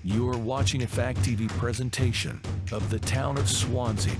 You are watching a Fact TV presentation of the town of Swanzey.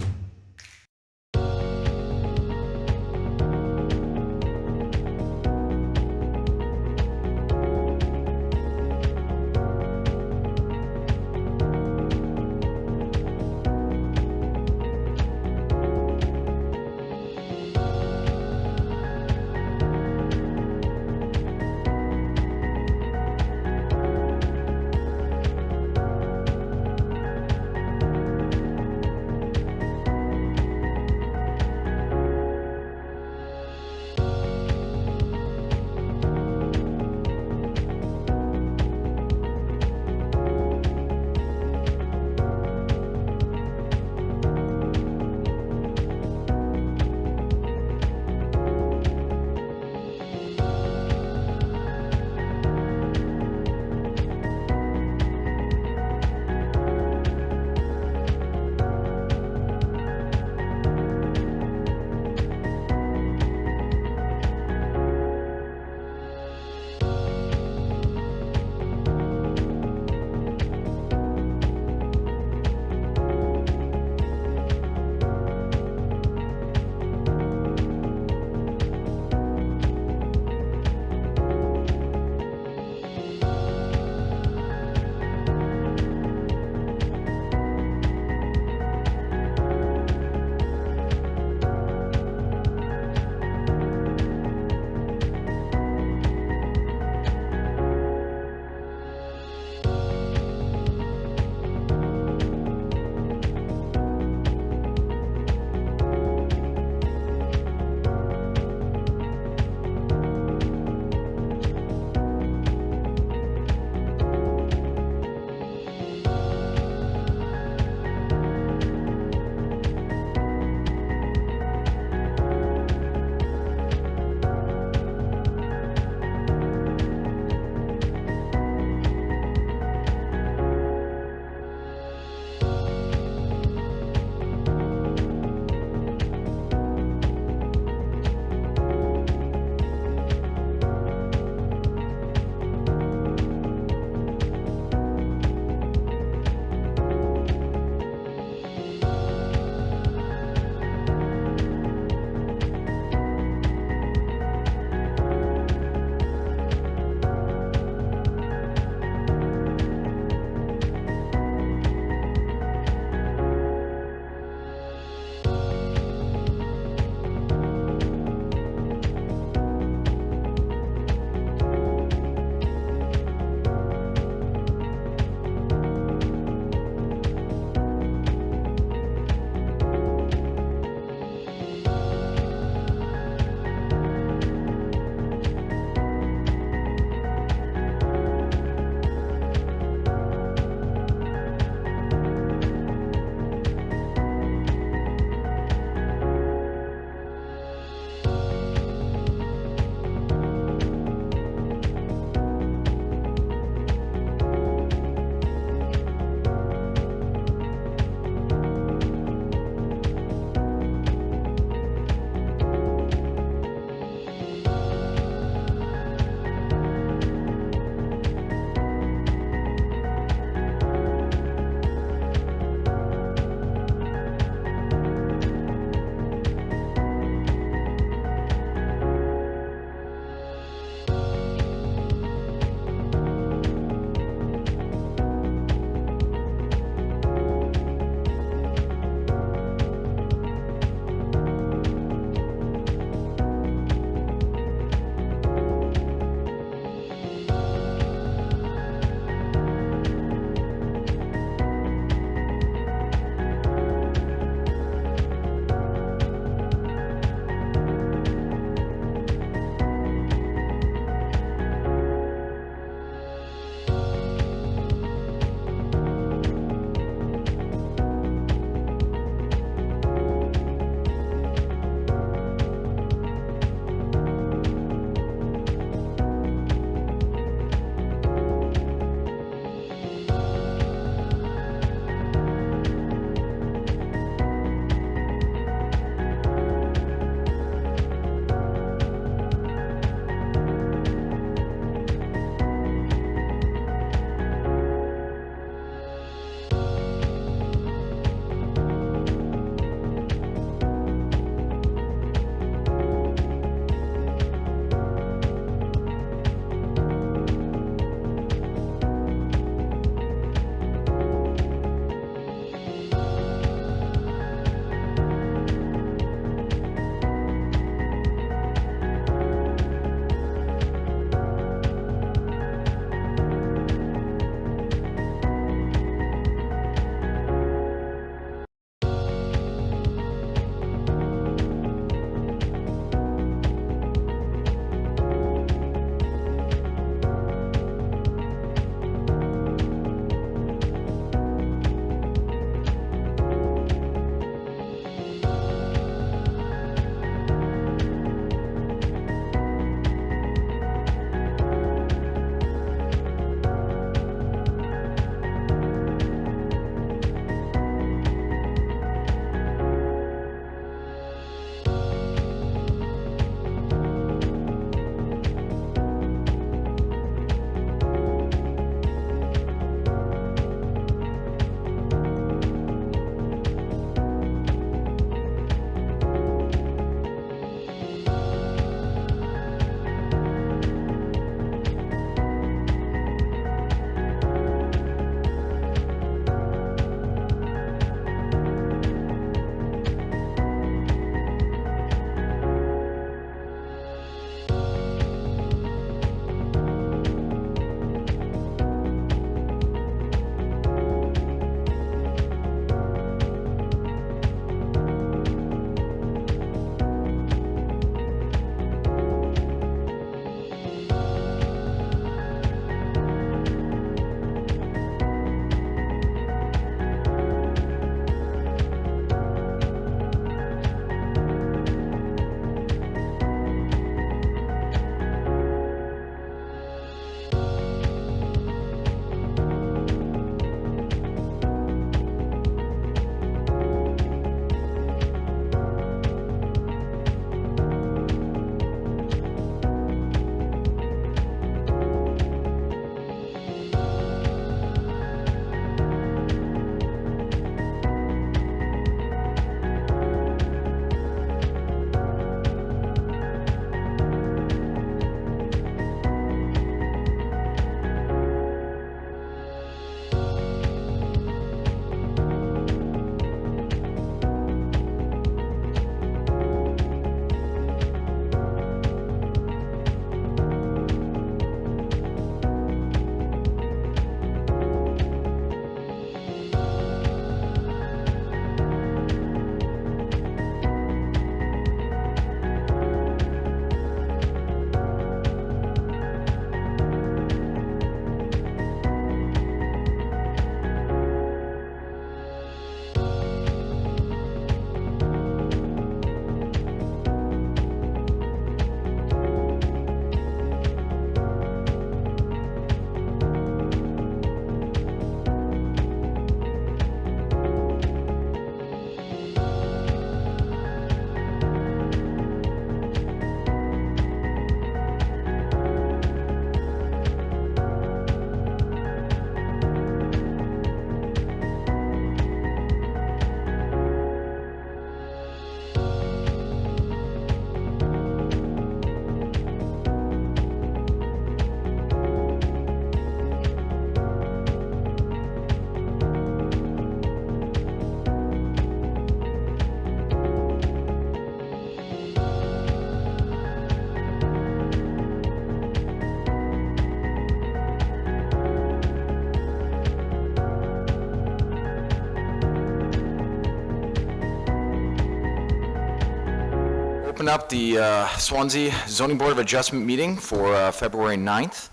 open up the Swanzey Zoning Board of Adjustment meeting for February 9th.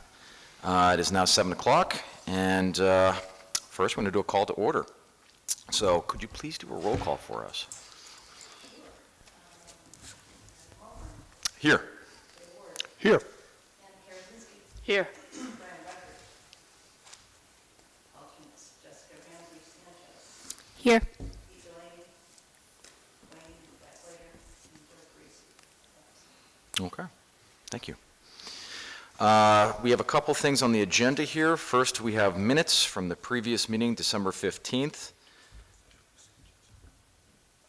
It is now 7 o'clock, and first we're going to do a call to order. So could you please do a roll call for us? Here. Here. Here. Here. Okay, thank you. We have a couple things on the agenda here. First, we have minutes from the previous meeting, December 15th.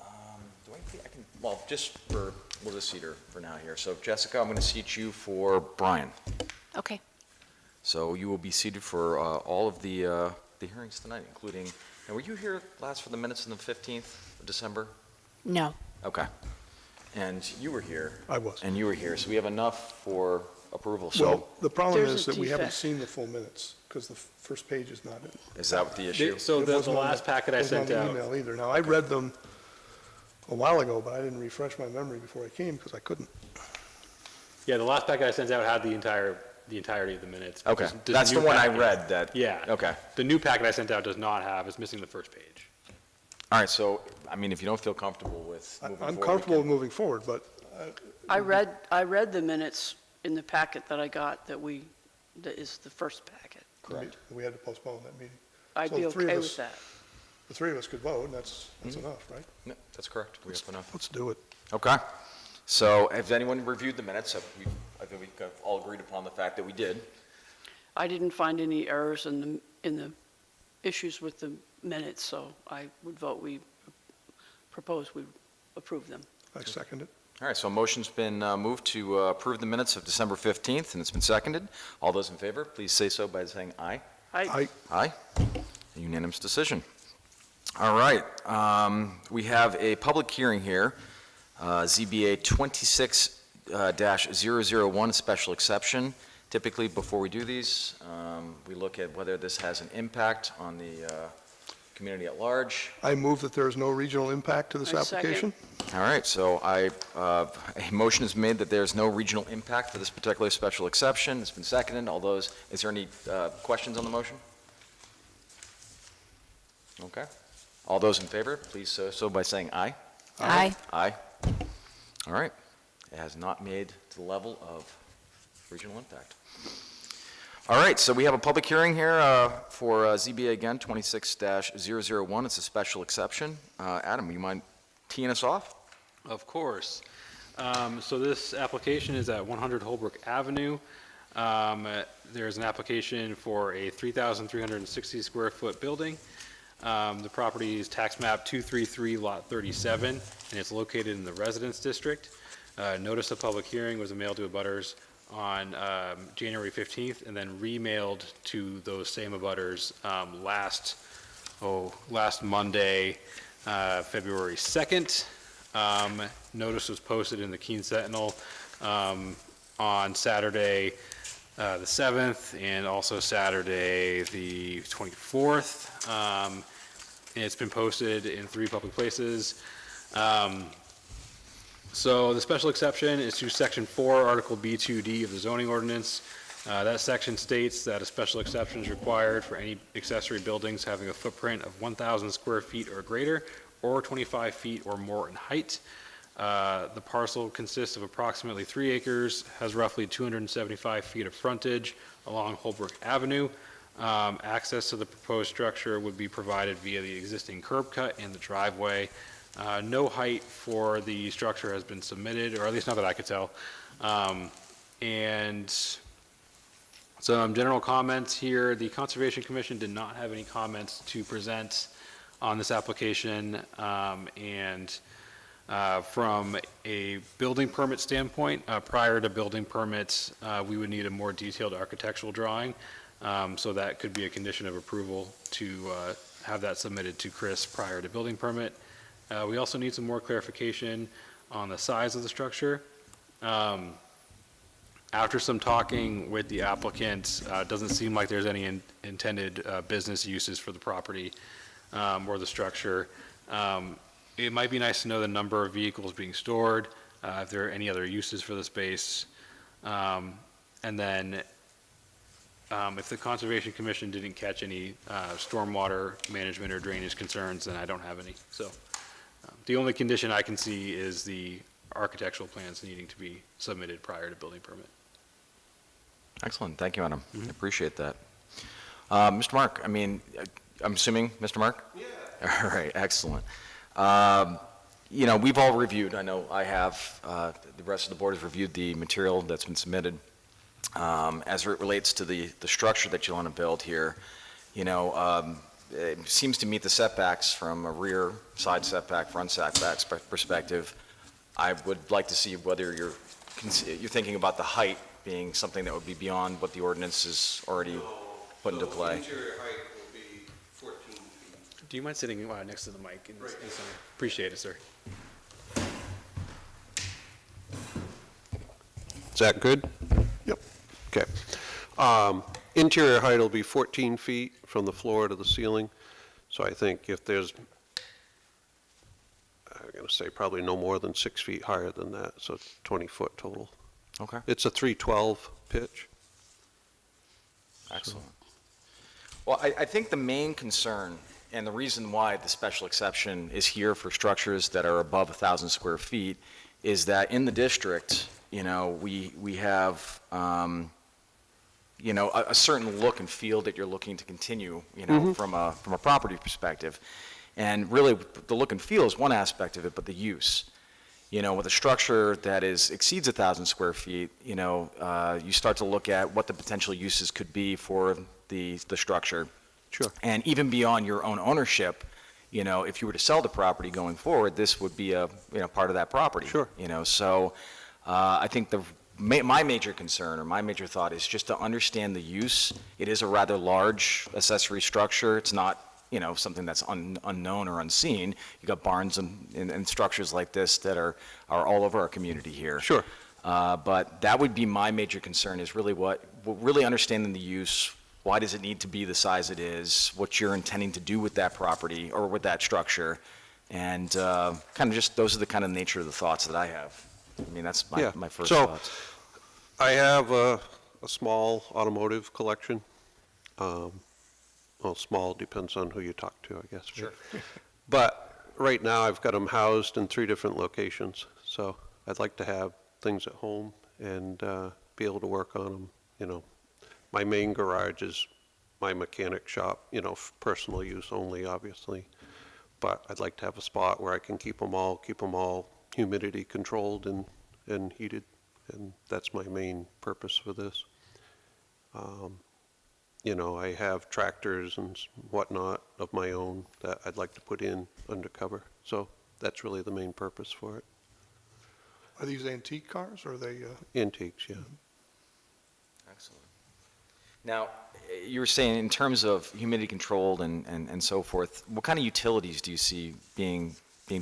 Well, we'll just seat her for now here. So Jessica, I'm going to seat you for Brian. Okay. So you will be seated for all of the hearings tonight, including, and were you here last for the minutes on the 15th of December? No. Okay. And you were here. I was. And you were here, so we have enough for approval, so. Well, the problem There's is a that we haven't defect. seen the full minutes, because the first page is not in. Is that what the issue? So It the wasn't on last packet I sent It out, wasn't on the email either. Now, I read them a while ago, but I didn't refresh my memory before I came, because I couldn't. yeah, the last packet I sent out had the entirety of the minutes. but Okay, this that's the new one I packet- read that. Yeah. Okay. The new packet I sent out does not have, it's missing the first page. All right, so, I mean, if you don't feel comfortable with moving forward. I'm we comfortable with can- moving forward, but I read the minutes in the packet that I got that is the first packet. Correct. we had to postpone that meeting. I'd So be the three of okay us- with that. The three of us could vote, and that's enough, right? No, that's correct. We have enough. Let's do it. Okay. So has anyone reviewed the minutes? I think we all agreed upon the fact that we did. I didn't find any errors in the issues with the minutes, so I would vote we approve them. I second it. All right, so a motion's been moved to approve the minutes of December 15th, and it's been seconded. All those in favor, please say so by saying aye. Aye. A unanimous decision. All right, we have a public hearing here, ZBA 26-001, a special exception. Typically, before we do these, we look at whether this has an impact on the community at large. I move that there is no regional impact to this I second. application. All right, so a motion is made that there's no regional impact for this particular special exception. It's been seconded. Is there any questions on the motion? Okay. All those in favor, please so by saying aye. Aye. Aye. All right. It has not made to the level of regional impact. All right, so we have a public hearing here for ZBA again, 26-001. It's a special exception. Adam, you mind teeing us off? Of course. So this application is at 100 Holbrook Avenue. There's an application for a 3,360 square foot building. The property is tax map 233 lot 37, and it's located in the residence district. Notice of public hearing was mailed to abutters on January 15th, and then remailed to those same abutters last Monday, February 2nd. Notice was posted in the Keene Sentinel on Saturday the 7th, and also Saturday the 24th. And it's been posted in 3 public places. So the special exception is to Section 4, Article B2D of the zoning ordinance. That section states that a special exception is required for any accessory buildings having a footprint of 1,000 square feet or greater, or 25 feet or more in height. The parcel consists of approximately 3 acres, has roughly 275 feet of frontage along Holbrook Avenue. Access to the proposed structure would be provided via the existing curb cut and the driveway. No height for the structure has been submitted, or at least not that I could tell. And some general comments here. The Conservation Commission did not have any comments to present on this application. From a building permit standpoint, prior to building permits, we would need a more detailed architectural drawing. So that could be a condition of approval to have that submitted to Chris prior to building permit. We also need some more clarification on the size of the structure. After some talking with the applicant, it doesn't seem like there's any intended business uses for the property or the structure. It might be nice to know the number of vehicles being stored. if there are any other uses for the space. And then if the Conservation Commission didn't catch any stormwater management or drainage concerns, then I don't have any. So the only condition I can see is the architectural plans needing to be submitted prior to building permit. Excellent. Thank you, Adam. I appreciate that. Mr. Mark, I mean, I'm assuming, Mr. Mark? Yeah. All right, excellent. You know, we've all reviewed, I know I have, the rest of the board has reviewed the material that's been submitted. As it relates to the structure that you want to build here, you know, it seems to meet the setbacks from a rear, side setback, front setback perspective. I would like to see whether you're thinking about the height being something that would be beyond what the ordinance has already put into play. The interior height will be 14 feet. Do you mind sitting next to the mic? Appreciate it, sir. Is that good? Yep. Okay. Interior height will be 14 feet from the floor to the ceiling. So I think if there's, I'm going to say probably no more than 6 feet higher than that, so 20 foot total. Okay. It's a 312 pitch. Excellent. Well, I think the main concern and the reason why the special exception is here for structures that are above 1,000 square feet is that in the district, you know, we have, you know, a certain look and feel that you're looking to continue, you know, from a property perspective. And really, the look and feel is one aspect of it, but the use. You know, with a structure that exceeds 1,000 square feet, you know, you start to look at what the potential uses could be for the structure. Sure. And even beyond your own ownership, you know, if you were to sell the property going forward, this would be a, you know, part of that property. Sure. You know, so I think my major concern or my major thought is just to understand the use. It is a rather large accessory structure. It's not, you know, something that's unknown or unseen. You got barns and structures like this that are all over our community here. Sure. But that would be my major concern is really really understanding the use. Why does it need to be the size it is? What you're intending to do with that property or with that structure? And kind of just, those are the kind of nature of the thoughts that I have. I mean, that's my first thoughts. I have a small automotive collection. Well, small depends on who you talk to, I guess. Sure. But right now, I've got them housed in 3 different locations. So I'd like to have things at home and be able to work on them. You know, my main garage is my mechanic shop, you know, personal use only, obviously. But I'd like to have a spot where I can keep them all humidity controlled and heated. And that's my main purpose for this. You know, I have tractors and whatnot of my own that I'd like to put in undercover. So that's really the main purpose for it. Are these antique cars or are they? Antiques, yeah. Excellent. Now, you were saying in terms of humidity controlled and so forth, what kind of utilities do you see being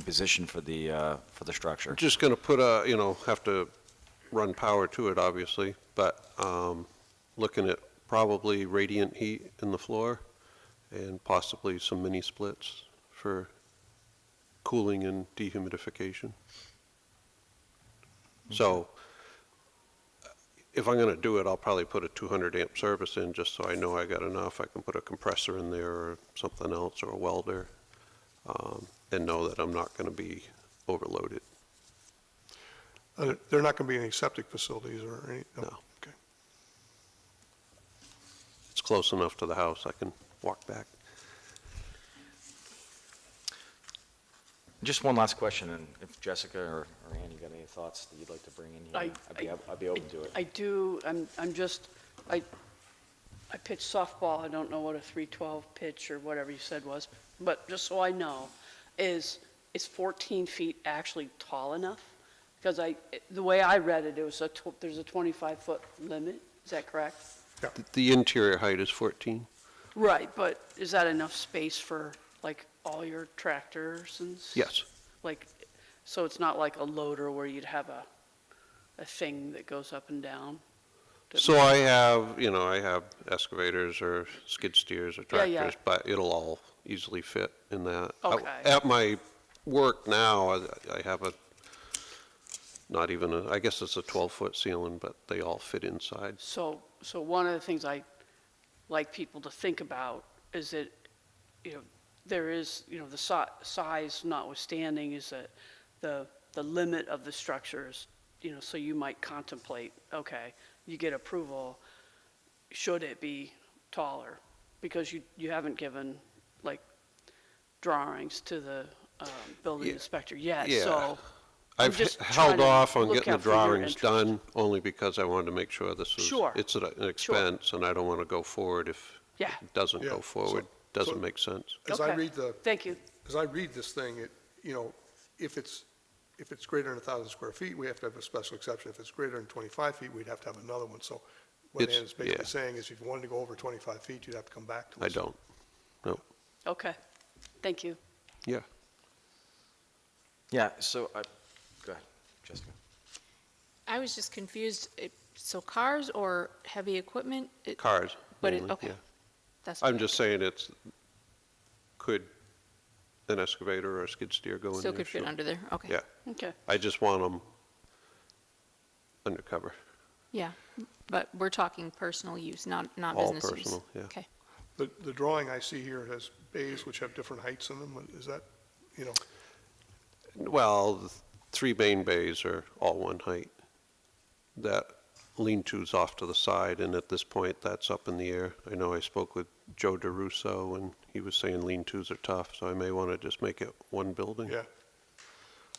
positioned for the structure? Just going to put you know, have to run power to it, obviously, but looking at probably radiant heat in the floor and possibly some mini splits for cooling and dehumidification. So if I'm going to do it, I'll probably put a 200 amp service in just so I know I got enough. I can put a compressor in there or something else or a welder and know that I'm not going to be overloaded. There are not going to be any septic facilities or any? No. Okay. It's close enough to the house, I can walk back. Just one last question, and if Jessica or Ann, you got any thoughts that you'd like to bring in here, I'd be open to it. I do, I pitch softball, I don't know what a 312 pitch or whatever you said was, but just so I know, is 14 feet actually tall enough? Because the way I read it, there's a 25-foot limit, is that correct? The interior height is 14. Right, but is that enough space for, like, all your tractors and? Yes. Like, so it's not like a loader where you'd have a thing that goes up and down? So I have, you know, I have excavators or skid steers or tractors, Yeah. but it'll all easily fit in that. Okay. At my work now, I have a not even, I guess it's a 12-foot ceiling, but they all fit inside. So one of the things I like people to think about is that, there is, the size notwithstanding, is that the limit of the structures, so you might contemplate, okay, you get approval, should it be taller? Because you haven't given, like, drawings to the building Yeah. inspector yet, Yeah. so. I'm I've just held trying to off on look getting the out for your drawings interest. done, only because I wanted to make sure this was, Sure. it's an expense, and I don't want to go forward if Yeah. it doesn't Yeah, go forward, doesn't make sense. As I Okay. read the, Thank you. as I read this thing, if it's greater than 1,000 square feet, we have to have a special exception. If it's greater than 25 feet, we'd have to have another one. So what It's- Ann is basically yeah. saying is if you wanted to go over 25 feet, you'd have to come back to us. I don't, no, Okay, thank you. yeah. Yeah, so, go ahead, Jessica. I was just confused. So cars or heavy equipment? Cars, But mainly, okay. yeah. That's I'm okay. just saying could an excavator or a skid steer go in there? Still could fit Sure. under there, okay. Yeah, Okay, I just want them undercover, Yeah, but we're talking personal use, not all business use. personal, yeah. Okay. The drawing I see here has bays which have different heights in them. Is that, Well, the 3 main bays are all one height. That lean-to's off to the side, and at this point, that's up in the air. I know I spoke with Joe DeRusso, and he was saying lean-to's are tough, so I may want to just make it one building. yeah.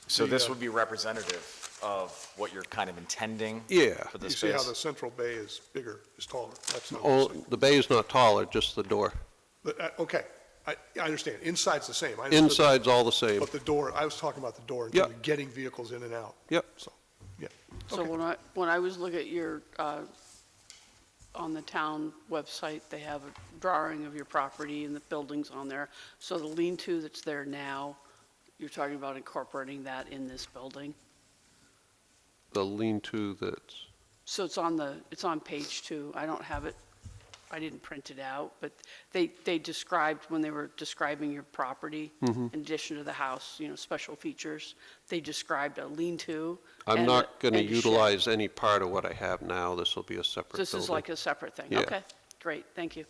So this The, would be representative of what you're kind of intending Yeah. for the You see how space? the central bay is bigger, is taller. That's not Oh, missing. the bay is not taller, just the door. But, okay, I understand. Inside's the same. I understood that. Inside's all the same. But the door, I was talking about the door in Yep. terms of getting vehicles in and out. Yep. So, yeah. so Okay. when I was looking at your, on the town website, they have a drawing of your property and the buildings on there. So the lean-to that's there now, you're talking about incorporating that in this building? The lean-to that's, So it's on page 2. I don't have it, I didn't print it out, but they described, when they were describing your property, Mm-hmm. in addition to the house, special features, they described a lean-to. I'm and not going to and a shed. utilize any part of what I have now. This will be a separate This building. is like a separate thing? Yeah. Okay, great, thank you.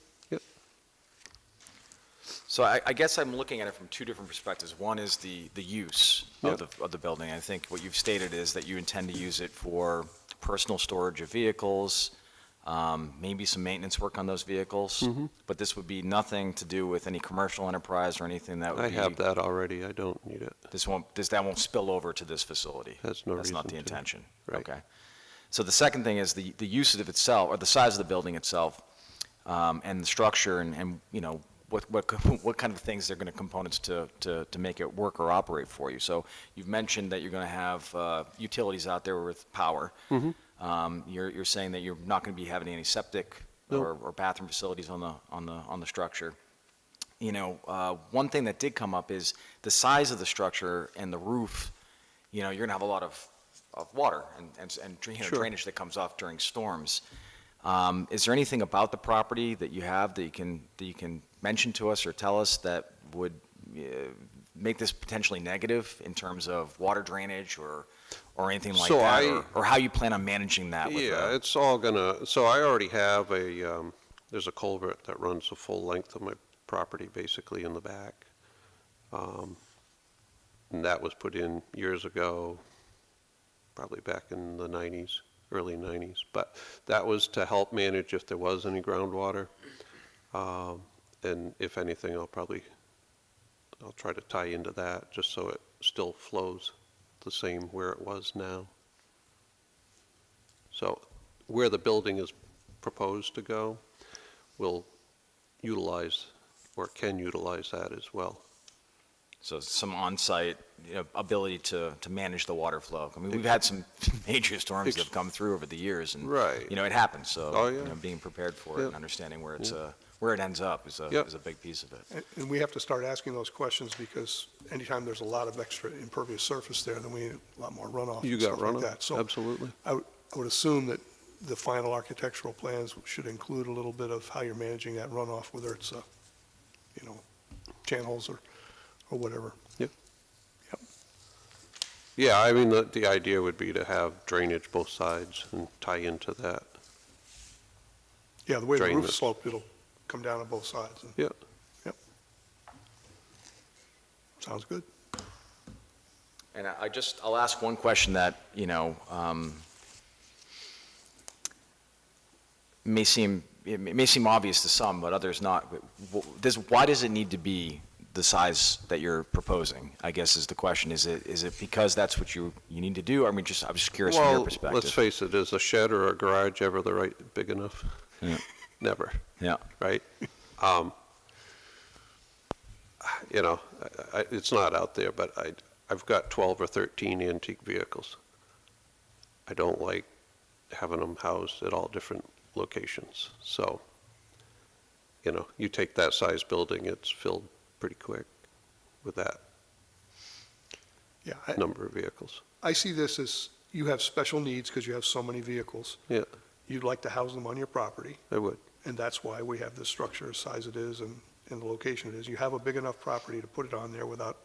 So I guess I'm looking at it from two different perspectives. One is the use of the building. I think what you've stated is that you intend to use it for personal storage of vehicles, maybe some maintenance work on those vehicles, Mm-hmm. but this would be nothing to do with any commercial enterprise or anything that would I be... have that already. I don't need it. That won't spill over to this facility? Has no That's not the reason to. intention? Right. Okay. So the second thing is the use of itself, or the size of the building itself, and the structure, and what kind of things they're going to components to make it work or operate for you. So you've mentioned that you're going to have utilities out there with power. Mm-hmm. You're saying that you're not going to be having any septic Nope. or bathroom facilities on the structure. One thing that did come up is the size of the structure and the roof. You're going to have a lot of water and Sure. drainage that comes off during storms. Is there anything about the property that you have that you can mention to us or tell us that would make this potentially negative in terms of water drainage or anything like So that, or how you plan on managing that? Yeah, it's all gonna, so I already have there's a culvert that runs the full length of my property, basically in the back. And that was put in years ago, probably back in the 90s, early 90s. But that was to help manage if there was any groundwater. And if anything, I'll try to tie into that, just so it still flows the same where it was now. So where the building is proposed to go, we'll utilize, or can utilize that as well. So some on-site ability to manage the water flow. I mean, we've had some major storms that have come through over the years, and Right. it happens. So Oh, yeah. being prepared for it Yeah. and understanding where it ends up is Yep. a big piece of it. And we have to start asking those questions because anytime there's a lot of extra impervious surface there, then we need a lot more runoff You and got stuff like runoff, that. So absolutely. I would assume that the final architectural plans should include a little bit of how you're managing that runoff, whether it's, channels or whatever. Yep. Yep. Yeah, I mean, the idea would be to have drainage both sides and tie into that. Yeah, the way the Drain roof it. sloped, it'll come down on both sides. And- Yeah. Yep. Sounds good. And I'll ask one question that, it may seem obvious to some, but others not. Why does it need to be the size that you're proposing, I guess is the question. Is it because that's what you need to do? I mean, I was just curious from your Well, perspective. let's face it, is a shed or a garage ever big enough? Yeah. Never, Yeah. right? It's not out there, but I've got 12 or 13 antique vehicles. I don't like having them housed at all different locations. So, you take that size building, it's filled pretty quick with that Yeah, number of vehicles. I see this as you have special needs because you have so many vehicles. Yeah, You'd like to house them on your property, I would. and that's why we have this structure as size it is and the location it is. You have a big enough property to put it on there without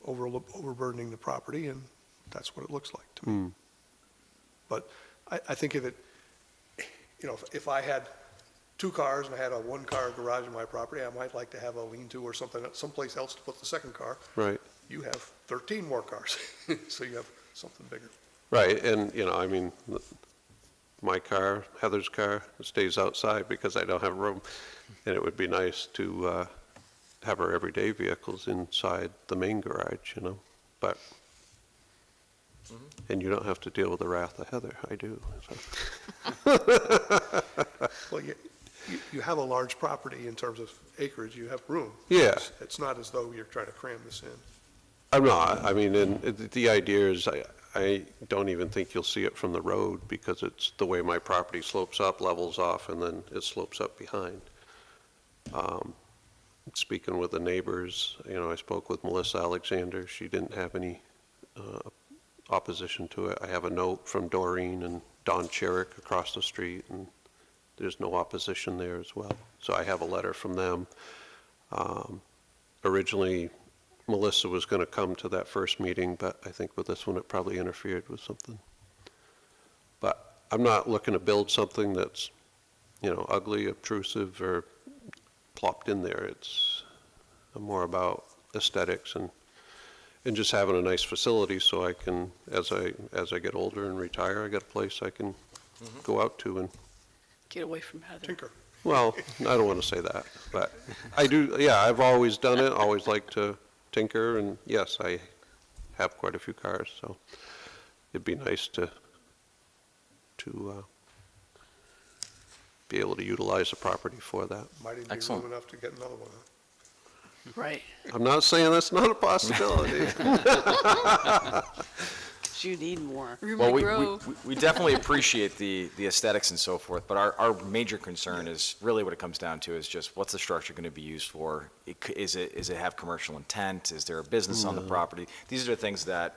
overburdening the property, and that's what it looks like to me. But I think if I had 2 cars and I had a 1-car garage in my property, I might like to have a lean-to or something, someplace else to put the second car. Right. You have 13 more cars, so you have something bigger. Right, and, I mean, my car, Heather's car, stays outside because I don't have room. And it would be nice to have our everyday vehicles inside the main garage, but, and you don't have to deal with the wrath of Heather, I do. So. Well, you have a large property in terms of acreage, you have room. Yeah. It's not as though you're trying to cram this in. I'm not, I mean, and the idea is, I don't even think you'll see it from the road because it's the way my property slopes up, levels off, and then it slopes up behind. Speaking with the neighbors, I spoke with Melissa Alexander. She didn't have any opposition to it. I have a note from Doreen and Don Cherick across the street, and there's no opposition there as well. So I have a letter from them. Originally, Melissa was going to come to that first meeting, but I think with this one, it probably interfered with something. But I'm not looking to build something that's, ugly, obtrusive, or plopped in there. It's more about aesthetics and just having a nice facility so I can, as I get older and retire, I got a place I can go out to and, Get away from Heather. Tinker. well, I don't want to say that, but I do, yeah, I've always done it, always liked to tinker, and yes, I have quite a few cars, so it'd be nice to be able to utilize the property for that. Might even be Excellent. room enough to get another one. Right. I'm not saying that's not a possibility. You need more. Room Well, to we grow. definitely appreciate the aesthetics and so forth, but our major concern is really what it comes down to is just what's the structure going to be used for? Is it have commercial intent? Is there a business on the property? These are the things that,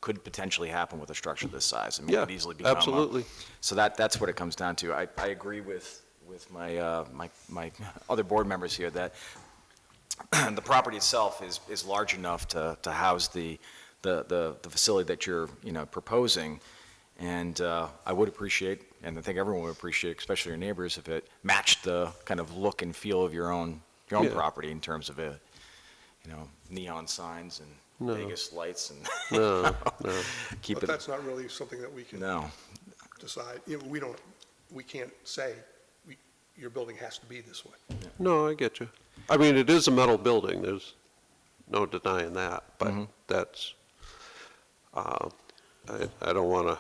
could potentially happen with a structure this size. I mean, it Yeah, could easily become absolutely. so that's what it comes down to. I agree with my my other board members here that the property itself is large enough to house the facility that you're, proposing. And I would appreciate, and I think everyone would appreciate, especially your neighbors, if it matched the kind of look and feel of your own Yeah. property in terms of neon signs and No. Vegas lights and No. keep But it. that's not really something that we can No. decide. We can't say, your building has to be this way. No, I get you. I mean, it is a metal building, there's no denying that, but that's, I don't want to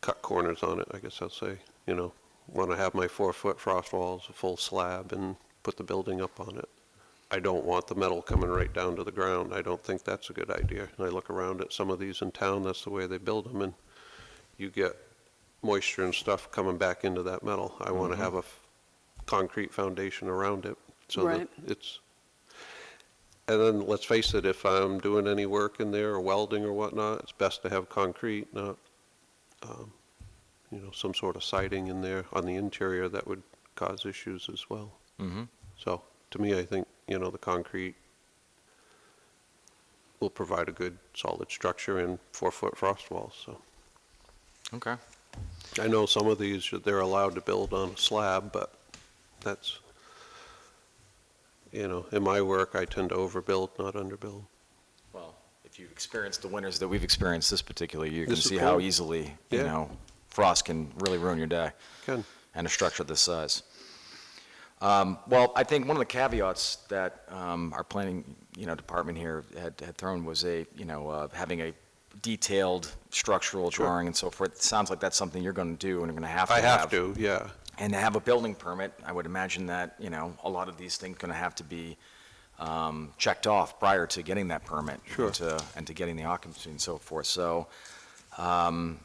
cut corners on it, I guess I'll say, want to have my 4-foot frost walls, a full slab, and put the building up on it. I don't want the metal coming right down to the ground. I don't think that's a good idea. And I look around at some of these in town, that's the way they build them, and you get moisture and stuff coming back into that metal. I want to have a concrete foundation around it, so that Right. it's, and then, let's face it, if I'm doing any work in there, or welding or whatnot, it's best to have concrete, not, some sort of siding in there on the interior that would cause issues as well. So, to me, I think, the concrete will provide a good solid structure and 4-foot frost walls, so. Okay. I know some of these, they're allowed to build on a slab, but that's, in my work, I tend to overbuild, not underbuild. Well, if you've experienced the winters that we've experienced this particular year, you can This is see how cold. easily, Yeah. frost can really ruin your day. Can. And a structure this size. Well, I think one of the caveats that our planning, department here had thrown was having a detailed structural Sure. drawing and so forth. It sounds like that's something you're going to do and you're going to have to I have. have to, yeah. And to have a building permit, I would imagine that, a lot of these things going to have to be checked off prior to getting that permit. Sure. And to getting the occupancy and so forth. So, I'm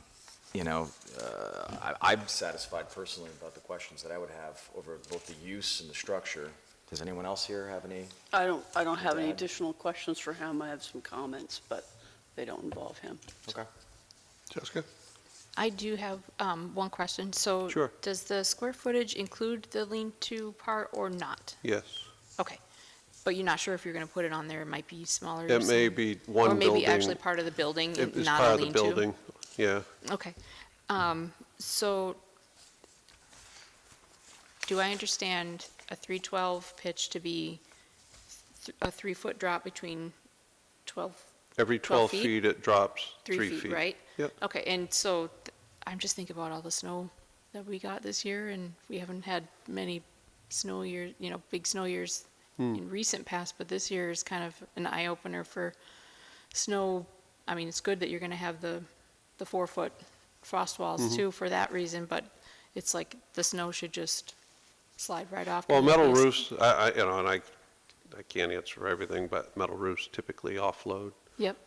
satisfied personally about the questions that I would have over both the use and the structure. Does anyone else here have any? I don't have any Dad? additional questions for him. I have some comments, but they don't involve him. Okay. Jessica? I do have one question. So Sure. does the square footage include the lean-to part or not? Yes. Okay. But you're not sure if you're going to put it on there. It might be smaller. It may be one Or building. maybe actually part of the building, It's not part a of the lean-to? building, yeah. Okay. So do I understand a 312 pitch to be a 3-foot drop between 12, Every 12 12 feet? feet, it drops 3 3 feet, feet. right? Yep. Okay, and so I'm just thinking about all the snow that we got this year, and we haven't had many snow years, big snow years in recent past, but this year is kind of an eye-opener for snow. I mean, it's good that you're going to have the 4-foot frost walls too for that reason, but it's like the snow should just slide right off. Well, the metal levees. roofs, I can't answer for everything, but metal roofs typically offload. Yep,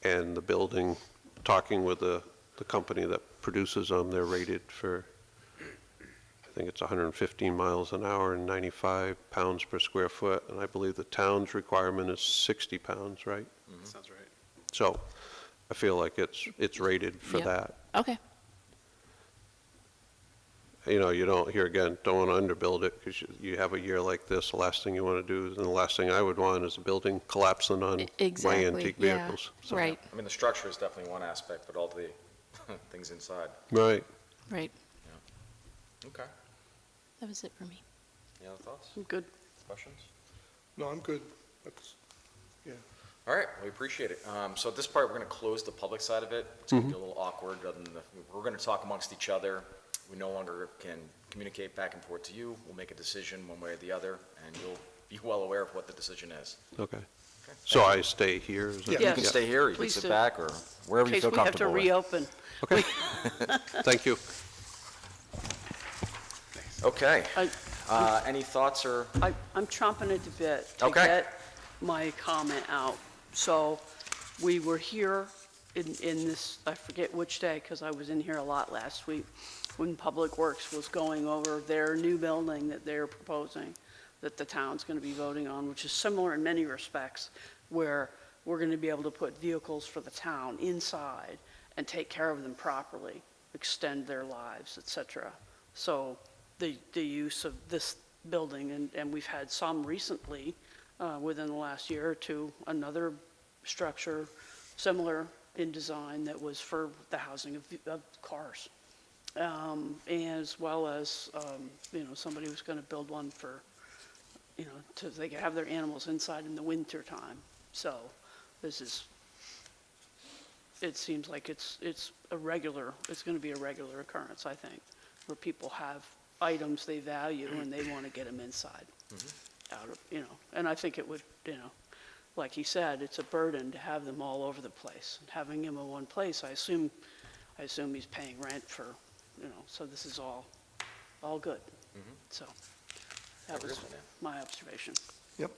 And the building, talking with the company that produces them, they're rated for, I think it's 115 miles an hour and 95 pounds per square foot. And I believe the town's requirement is 60 pounds, right? Sounds right. So I feel like it's rated for Yep. that. okay, You don't, here again, don't want to underbuild it because you have a year like this, the last thing you want to do, and the last thing I would want is a building collapsing on my exactly, antique yeah, vehicles. So- right, I mean, the structure is definitely one aspect, but all the things inside. Right. right. Okay. That was it for me. Any other thoughts, Good. questions? No, I'm good. That's, All right, we appreciate it. So at this part, we're going to close the public side of it. It's going to be a little awkward. We're going to talk amongst each other. We no longer can communicate back and forth to you. We'll make a decision one way or the other, and you'll be well aware of what the decision is. Okay. Okay. So I stay here? is that- Yeah. You Yes. can stay here, or you can Please sit do. back, or wherever In you case feel we have to comfortable with. reopen. Okay. Thank you. Okay. Any thoughts or? I'm chomping at the bit to Okay. get my comment out. So we were here in this, I forget which day, because I was in here a lot last week, when Public Works was going over their new building that they're proposing, that the town's going to be voting on, which is similar in many respects, where we're going to be able to put vehicles for the town inside and take care of them properly, extend their lives, et cetera. So the use of this building, and we've had some recently, within the last year or two, another structure similar in design that was for the housing of cars. As well as, somebody was going to build one for, so they could have their animals inside in the winter time. So it seems like it's going to be a regular occurrence, I think, where people have items they value and they want to get them inside. Out of, and I think it would, like he said, it's a burden to have them all over the place. Having him in one place, I assume he's paying rent for, so this is all good. So that Agree was with you. my observation. yep.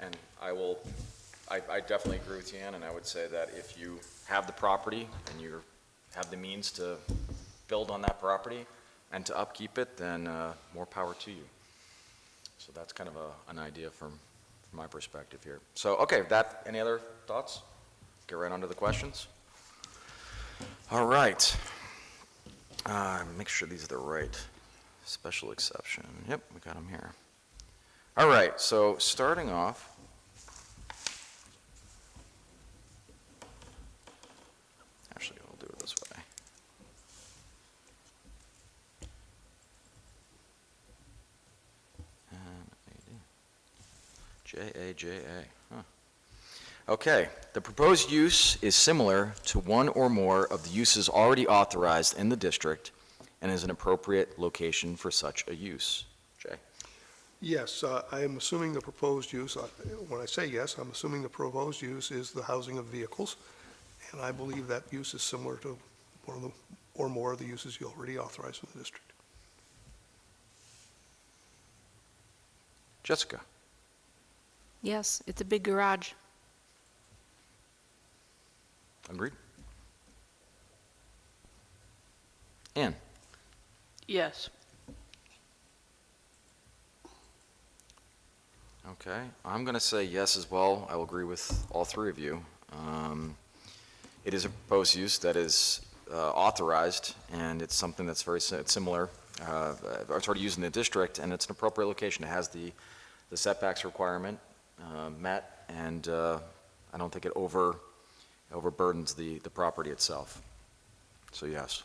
And I definitely agree with you, Ann, and I would say that if you have the property and you have the means to build on that property and to upkeep it, then more power to you. So that's kind of an idea from my perspective here. So, okay, any other thoughts? Get right on to the questions. All right. Make sure these are the right special exception. Yep, we got them here. All right, so starting off, actually, I'll do it this way. J-A-J-A, huh. Okay, the proposed use is similar to one or more of the uses already authorized in the district and is an appropriate location for such a use. Jay? Yes, I am assuming the proposed use, when I say yes, I'm assuming the proposed use is the housing of vehicles, and I believe that use is similar to one of the, or more of the uses you already authorized in the district. Jessica? Yes, it's a big garage. Agreed? Ann? Yes. Okay, I'm going to say yes as well. I will agree with all three of you. It is a proposed use that is authorized, and it's something that's very similar. It's already used in the district, and it's an appropriate location. It has the setbacks requirement met, and I don't think it overburdens the property itself. So yes.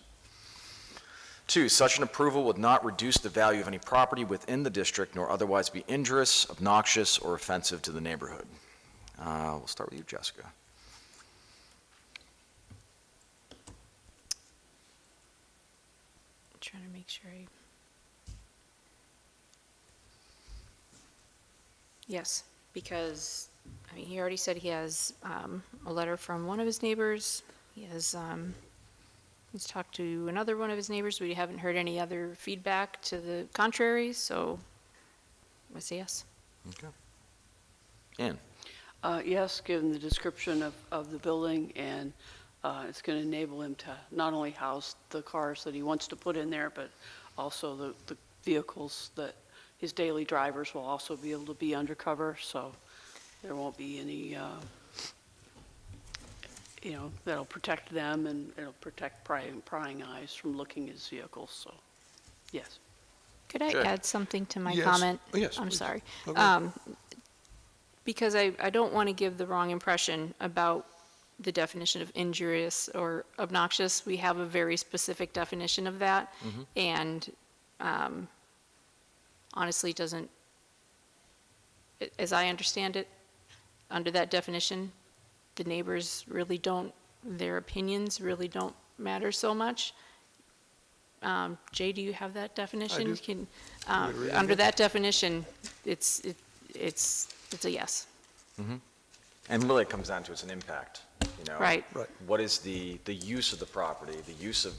2, such an approval would not reduce the value of any property within the district nor otherwise be injurious, obnoxious, or offensive to the neighborhood. We'll start with you, Jessica. I'm trying to make sure Yes, because, I mean, he already said he has a letter from one of his neighbors. He has, he's talked to another one of his neighbors. We haven't heard any other feedback to the contrary, so I say yes. Okay. Ann? Yes, given the description of the building, and it's going to enable him to not only house the cars that he wants to put in there, but also the vehicles that his daily drivers will also be able to be undercover, so there won't be any, that'll protect them, and it'll protect prying eyes from looking at his vehicles, so, yes. Could I Sure. add something to my Yes. comment? Oh, yes, I'm please. sorry. Okay. Because I don't want to give the wrong impression about the definition of injurious or obnoxious. We have a very specific definition of that, and honestly doesn't, as I understand it, under that definition, the neighbors really don't, their opinions really don't matter so much. Jay, do you have that definition? do. Can, want me to read it under again? that definition, it's a yes. And really it comes down to it's an impact, Right. Right. What is the use of the property, the use of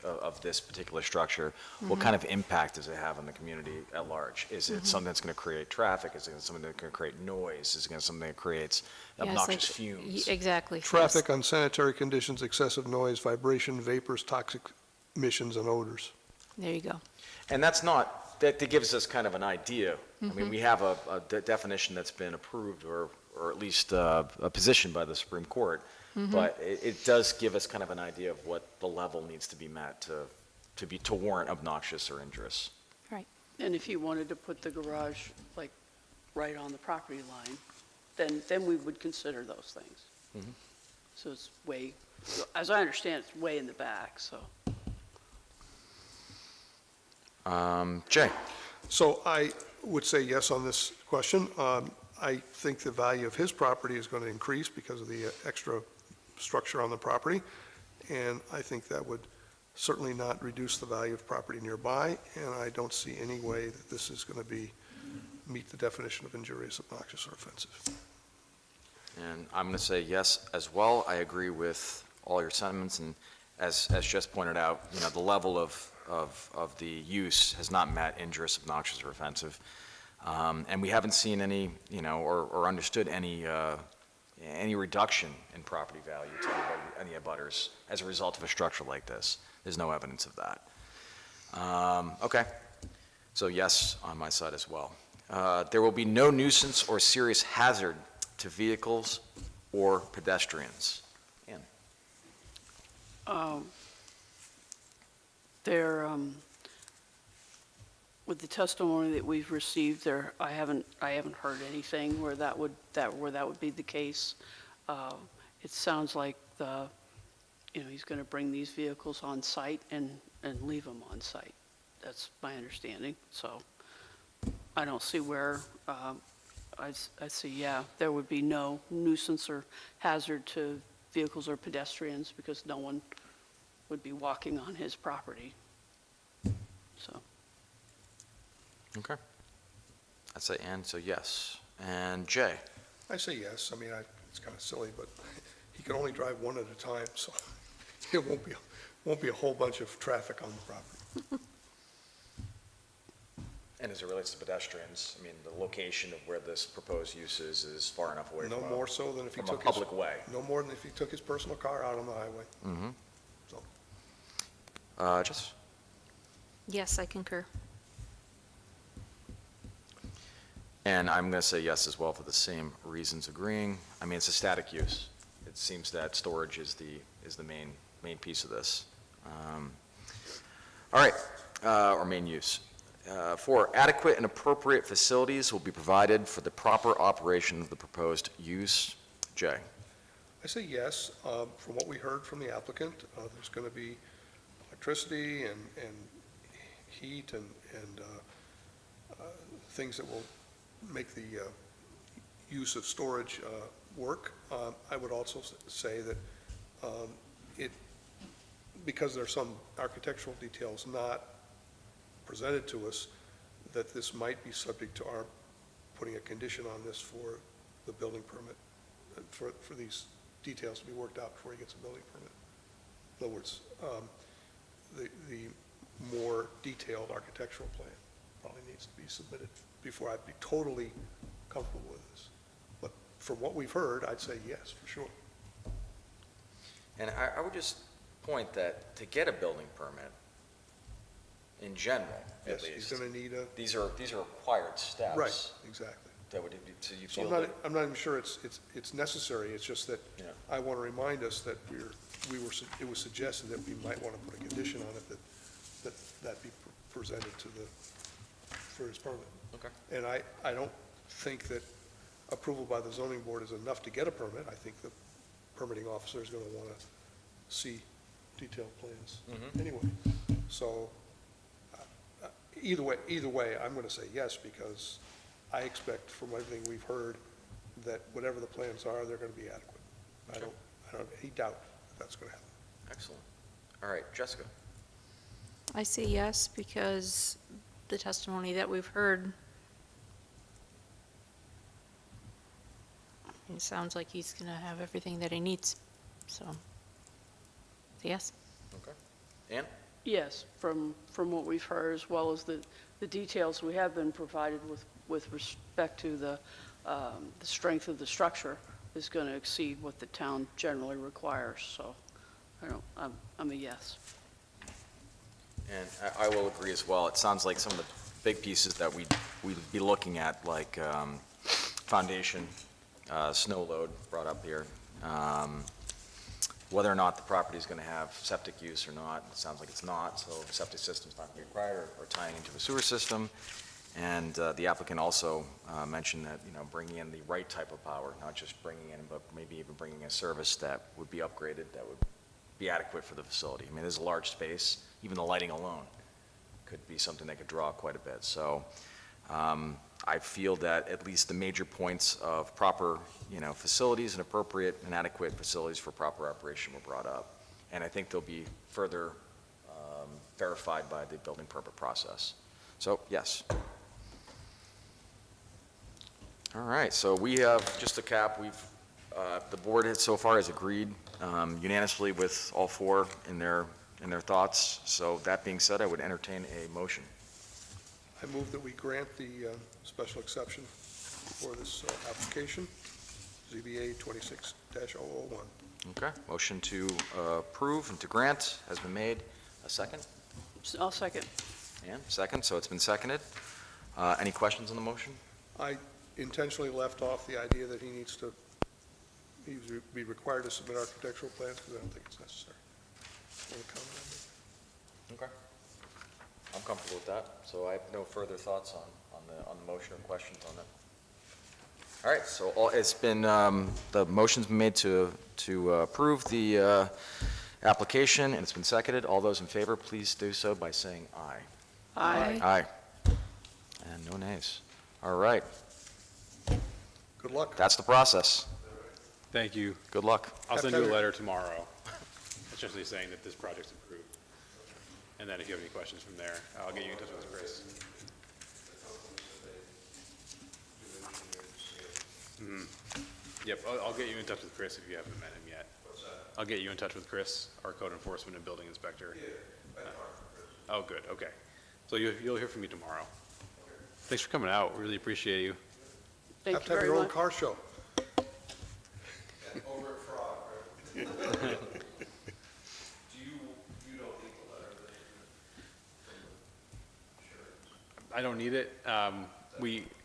of this particular structure? What kind of impact does it have on the community at large? Is it something that's going to create traffic? Is it something that's going to create noise? Is it something that creates Yeah, it's obnoxious like- fumes? Exactly. yes. Traffic, unsanitary conditions, excessive noise, vibration, vapors, toxic emissions, and odors. There you go. And that's not, that gives us kind of an idea. I mean, we have a definition that's been approved or at least positioned by the Supreme Court, but it does give us kind of an idea of what the level needs to be met to warrant obnoxious or injurious. Right. And if you wanted to put the garage, like, right on the property line, then we would consider those things. So it's way, as I understand, it's way in the back, so. Jay? So I would say yes on this question. I think the value of his property is going to increase because of the extra structure on the property, and I think that would certainly not reduce the value of property nearby, and I don't see any way that this is going to meet the definition of injurious, obnoxious, or offensive. And I'm going to say yes as well. I agree with all your sentiments, and as Jess pointed out, the level of the use has not met injurious, obnoxious, or offensive. And we haven't seen any, or understood any reduction in property value to any abutters as a result of a structure like this. There's no evidence of that. Okay, so yes on my side as well. There will be no nuisance or serious hazard to vehicles or pedestrians. Ann? with the testimony that we've received there, I haven't heard anything where that would be the case. It sounds like he's going to bring these vehicles on site and leave them on site. That's my understanding. So I don't see where, I see, yeah, there would be no nuisance or hazard to vehicles or pedestrians because no one would be walking on his property. So. Okay. I'd say Ann, so yes. And Jay? I say yes. I mean, it's kind of silly, but he can only drive one at a time, so it won't be a whole bunch of traffic on the property. And as it relates to pedestrians, I mean, the location of where this proposed use is far enough away No more so than if he from a took his... public way. No more than if he took his personal car out on the highway. Mm-hmm. So, Jess? Yes, I concur. And I'm going to say yes as well for the same reasons, agreeing. I mean, it's a static use. It seems that storage is the main piece of this. All right, or main use. 4, adequate and appropriate facilities will be provided for the proper operation of the proposed use. Jay? I say yes. From what we heard from the applicant, there's going to be electricity and heat and things that will make the use of storage work. I would also say that because there are some architectural details not presented to us, that this might be subject to our putting a condition on this for the building permit, for these details to be worked out before he gets a building permit. In other words, the more detailed architectural plan probably needs to be submitted before I'd be totally comfortable with this. But from what we've heard, I'd say yes, for sure. And I would just point that to get a building permit, in general, at Yes, he's least, going to need a, these are required steps. right, exactly. That would, so you So feel that, I'm not even sure it's necessary. It's just that Yeah. I want to remind us that it was suggested that we might want to put a condition on it that be presented for his permit. okay. And I don't think that approval by the zoning board is enough to get a permit. I think the permitting officer is going to want to see detailed plans Mhm. anyway. So either way, I'm going to say yes, because I expect from everything we've heard that whatever the plans are, they're going to be adequate. I Okay. don't have any doubt that that's going to happen. Excellent. All right, Jessica? I say yes because the testimony that we've heard, it sounds like he's going to have everything that he needs. So, yes. Okay. Ann? Yes, from what we've heard, as well as the details we have been provided with respect to the strength of the structure is going to exceed what the town generally requires, so I'm a yes. And I will agree as well. It sounds like some of the big pieces that we'd be looking at, like foundation, snow load brought up here, whether or not the property is going to have septic use or not. It sounds like it's not, so the septic system's not going to be required, or tying into a sewer system. And the applicant also mentioned that, bringing in the right type of power, not just bringing in, but maybe even bringing a service that would be upgraded, that would be adequate for the facility. I mean, there's a large space. Even the lighting alone could be something that could draw quite a bit. So I feel that at least the major points of proper, facilities and appropriate and adequate facilities for proper operation were brought up. And I think they'll be further verified by the building permit process. So, yes. All right, so we have, just to cap, the board so far has agreed unanimously with all four in their thoughts. So that being said, I would entertain a motion. I move that we grant the special exception for this application, ZBA 26-001. Okay, motion to approve and to grant has been made. A second? I'll second. And second, so it's been seconded. Any questions on the motion? I intentionally left off the idea that he would be required to submit architectural plans, because I don't think it's necessary. Want to comment on that? Okay. I'm comfortable with that, so I have no further thoughts on the motion or questions on it. All right, so it's been, the motion's been made to approve the application, and it's been seconded. All those in favor, please do so by saying aye. Aye. Aye. And no nays. All right, Good luck. that's the process. Thank you. Good luck. I'll send you a letter tomorrow, essentially saying that this project's approved. And then if you have any questions from there, I'll get you in touch with Chris. Yep, I'll get you in touch with Chris if you haven't met him yet. I'll get you in touch with Chris, our code enforcement and building inspector. Oh, good, okay. So you'll hear from me tomorrow. Thanks for coming out, really appreciate you. Thank Have you to have very your own much. car show. I don't need it.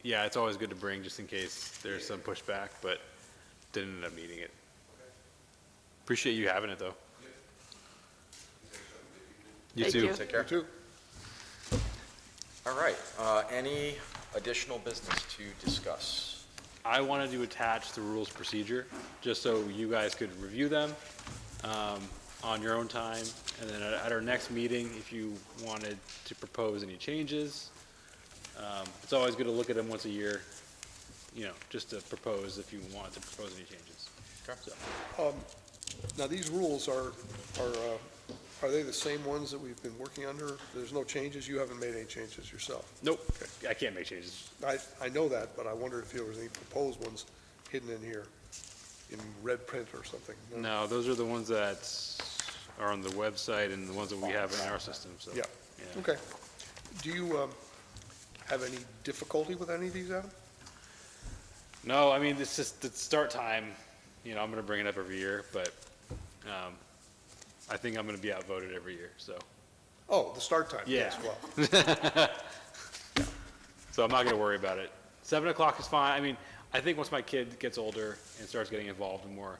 Yeah, it's always good to bring just in case there's some pushback, but didn't end up needing it. Appreciate you having it, though. You Thank too. you. Take care. You too. All right, any additional business to discuss? I wanted to attach the rules of procedure, just so you guys could review them on your own time. And then at our next meeting, if you wanted to propose any changes, it's always good to look at them once a year, just to propose if you want to propose any changes. Okay. So, Now, these rules are they the same ones that we've been working under? There's no changes? You haven't made any changes yourself? nope, I can't make changes. I know that, but I wondered if there was any proposed ones hidden in here in red print or something. No, those are the ones that are on the website and the ones that we have in our system, so. Yeah, okay. Do you have any difficulty with any of these, Adam? No, I mean, it's just the start time, I'm gonna bring it up every year, but, I think I'm gonna be outvoted every year, so. Oh, the start time, Yeah. yes, well, So I'm not gonna worry about it. 7 o'clock is fine. I mean, I think once my kid gets older and starts getting involved in more,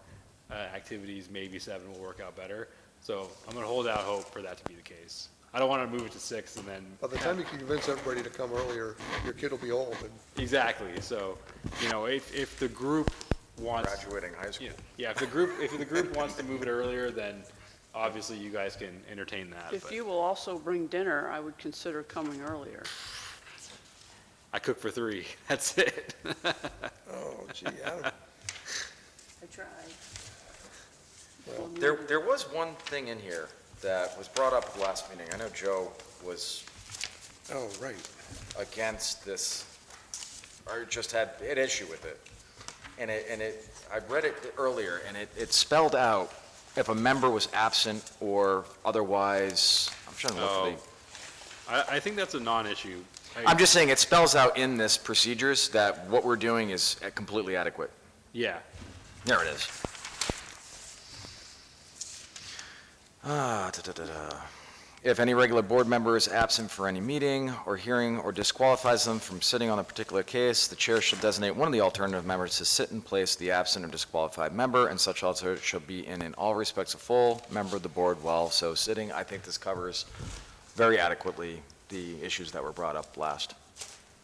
activities, maybe 7 will work out better. So I'm gonna hold out hope for that to be the case. I don't wanna move it to 6 and then. by the time you can convince everybody to come earlier, your kid will be old, and Exactly, so, if the group wants. Graduating high school. Yeah, if the group wants to move it earlier, then obviously you guys can entertain that. If but you will also bring dinner, I would consider coming earlier. I cook for 3, that's it. oh, gee, Adam. I tried. There was one thing in here that was brought up at the last meeting. I know Joe was Oh, right. against this, or just had an issue with it. And I read it earlier, and it spelled out if a member was absent or otherwise, I'm trying to look for I think that's a non-issue. I'm just saying, it spells out in this procedures that what we're doing is completely adequate. Yeah, There it is. If any regular board member is absent for any meeting or hearing or disqualifies them from sitting on a particular case, the chair shall designate one of the alternative members to sit in place of the absent or disqualified member, and such alternate shall be in all respects a full member of the board while so sitting. I think this covers very adequately the issues that were brought up last.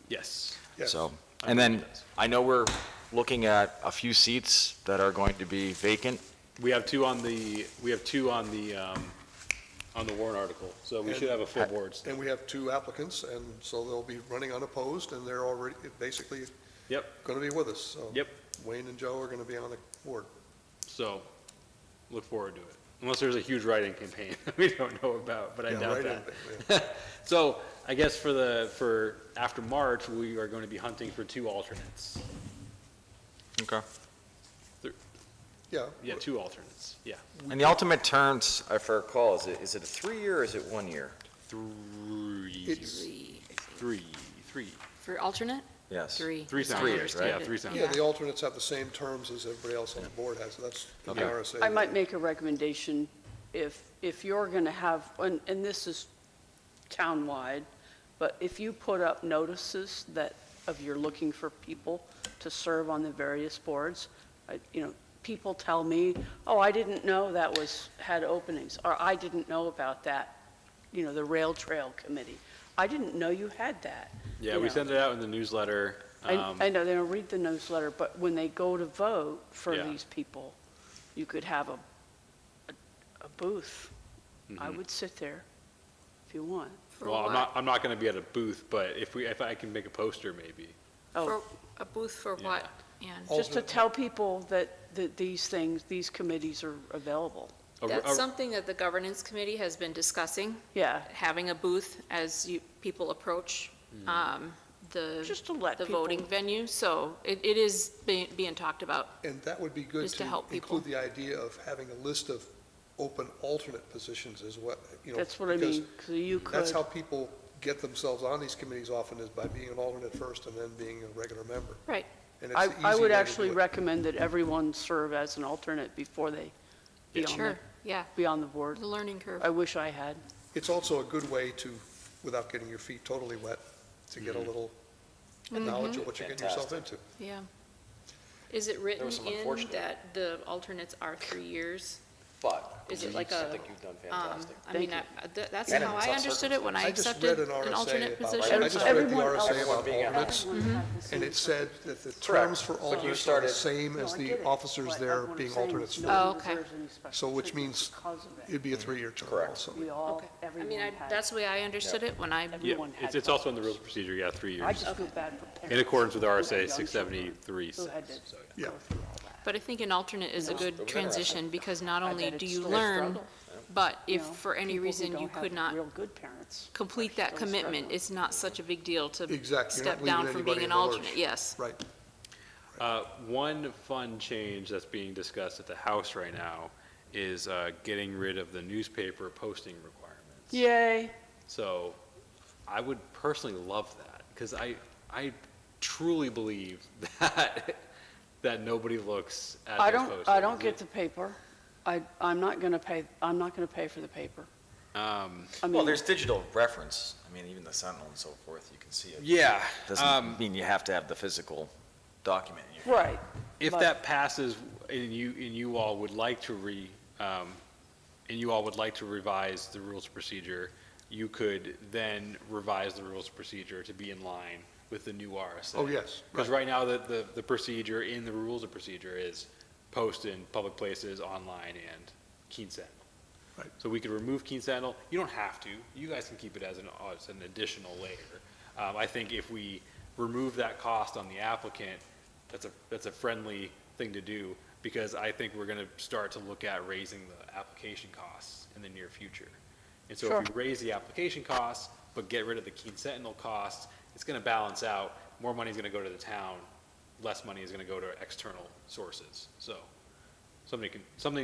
yes. Yes. So, and then, I know we're looking at a few seats that are going to be vacant. We have 2 on the warrant article, so we should have a full board. And we have 2 applicants, and so they'll be running unopposed, and they're already basically Yep, going to be with us, so. Yep. Wayne and Joe are going to be on the board. so look forward to it. Unless there's a huge write-in campaign we don't know about, but I Yeah, doubt right that. in, yeah. So I guess for after March, we are going to be hunting for 2 alternates. Okay. Yeah. Yeah, 2 alternates, yeah. And the ultimate terms, if I recall, is it a 3-year or is it 1 year? 3, It's, 3. For alternate? Yes. 3. 3 sounds 3 right. years, right? Yeah, 3 sounds yeah, right. the alternates have the same terms as everybody else on the board has, so that's in the Okay. RSA. I might make a recommendation, if you're going to have, and this is townwide, but if you put up notices of you're looking for people to serve on the various boards, people tell me, oh, I didn't know that had openings, or I didn't know about that, the rail trail committee. I didn't know you had that. Yeah, you we know. send it out in the newsletter. I know they don't read the newsletter, but when they go to vote for Yeah. these people, you could have a booth. I Mhm. would sit there if you want. For Well, what? I'm not gonna be at a booth, but if I can make a poster, maybe. Oh, For a booth for Yeah. what? Yeah. just to tell people that these things, these committees are available. That's something that the governance committee has been discussing, Yeah, having a booth as people approach just to let the people. voting venue. So it is being talked about. And that would be good Just to to help people. include the idea of having a list of open alternate positions is what, you know. That's what I because mean, so you That's could, how people get themselves on these committees often, is by being an alternate first and then being a regular member. Right. And it's I the easy would way to actually do it. recommend that everyone serve as an alternate before they be on Sure. the, Yeah. be on the board. The learning curve. I wish I had. It's also a good way to, without getting your feet totally wet, to get a little knowledge of what you're getting yourself into. Yeah. Is it written was some in unfortunate- that the alternates are 3 years? But. Is it like I a, think you've done fantastic. I mean, Thank that's And how in I some understood it when I I just accepted read an an RSA alternate about- position. I just read the Everyone RSA else about being alternates, and it said that the terms for But you alternates are the started- same as the officers there being alternates for. Oh, okay. So which means it'd be a 3-year term Correct. also. We all, Okay. I everyone mean, had. that's the way I understood it when I, Yeah, Everyone had it's also in the problems. rules of procedure, yeah, 3 I years. just feel bad for parents. In accordance with who had RSA young children 673, Who had to so, Yeah. go through all that. but I think an alternate is a good was transition because not I only bet do it's you still a learn, struggle, but you if know, for any people who reason don't you have could not Real good parents. complete that still commitment, struggling. it's not such a big deal to Exactly. You're not step down leaving from being anybody an in the lurch. alternate, yes. Right. One fun change that's being discussed at the House right now is getting rid of the newspaper posting requirements. Yay. So I would personally love that, because I truly believe that nobody looks at I those don't, postings. I don't get the paper. I'm not gonna pay for the paper. I Well, mean, there's digital reference. I mean, even the Sentinel and so forth, you can see it. Yeah. Doesn't mean you have to have the physical document in your hand. right. If But- that passes and you all would like to revise the rules of procedure, you could then revise the rules of procedure to be in line with the new RSA. Oh, yes, Because right now, the procedure in the rules of procedure is post in public places, online, and Keene Sentinel. Right. So we could remove Keene Sentinel. You don't have to. You guys can keep it as an additional layer. I think if we remove that cost on the applicant, that's a friendly thing to do, because I think we're gonna start to look at raising the application costs in the near future. And so if we raise the application costs, but get rid of the Keene Sentinel costs, it's gonna balance out. More money is gonna go to the town, less money is gonna go to external sources. So, something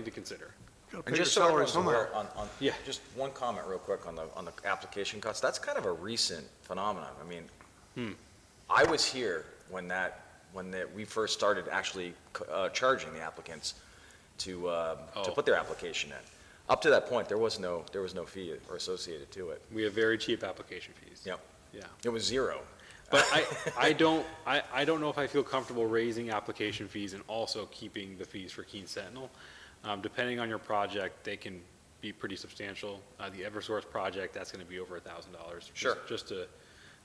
to consider. Gotta pay And your just so salary everyone's somehow. aware, on, Yeah. just one comment real quick on the application costs. That's kind of a recent phenomenon. I mean, I was here when we first started actually charging the applicants to put their application in. Up to that point, there was no fee or associated to it. We have very cheap application fees. Yep. Yeah. It was zero. But I don't know if I feel comfortable raising application fees and also keeping the fees for Keene Sentinel. Depending on your project, they can be pretty substantial. The Eversource project, that's gonna be over $1,000. Sure. Just to,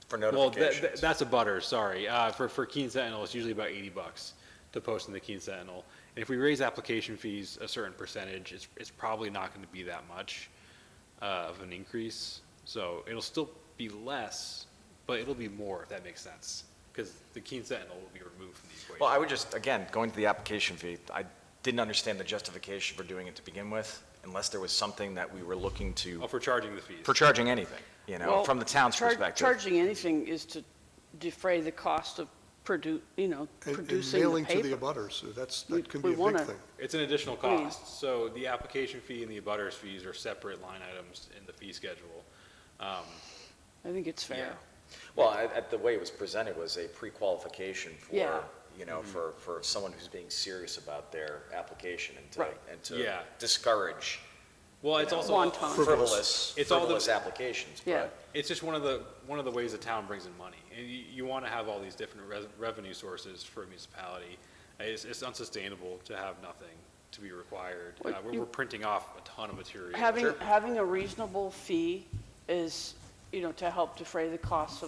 For well, notifications. that's a butter, sorry. For Keene Sentinel, it's usually about $80 to post in the Keene Sentinel. And if we raise application fees a certain percentage, it's probably not gonna be that much of an increase. So it'll still be less, but it'll be more, if that makes sense, because the Keene Sentinel will be removed from the equation. Well, I would just, again, going to the application fee, I didn't understand the justification for doing it to begin with, unless there was something that we were looking to, Oh, for charging the fees. for charging anything, you know, Well, from the town's perspective. Charging anything is to defray the cost of And producing the mailing to the paper. abutters, that We- can we be a wanna- big thing. It's an additional I mean- cost, so the application fee and the abutters fees are separate line items in the fee schedule. I think it's fair. Well, the way it was presented was a pre-qualification Yeah. for, you know, for someone who's being serious about their application Right. and to Yeah. discourage Well, it's also, Wonton. It's all the- frivolous applications, Yeah. but it's just one of the ways the town brings in money. And you want to have all these different revenue sources for a municipality. It's unsustainable to have nothing to be required. What We're you- printing off a ton of material. Having a reasonable fee is to help defray the costs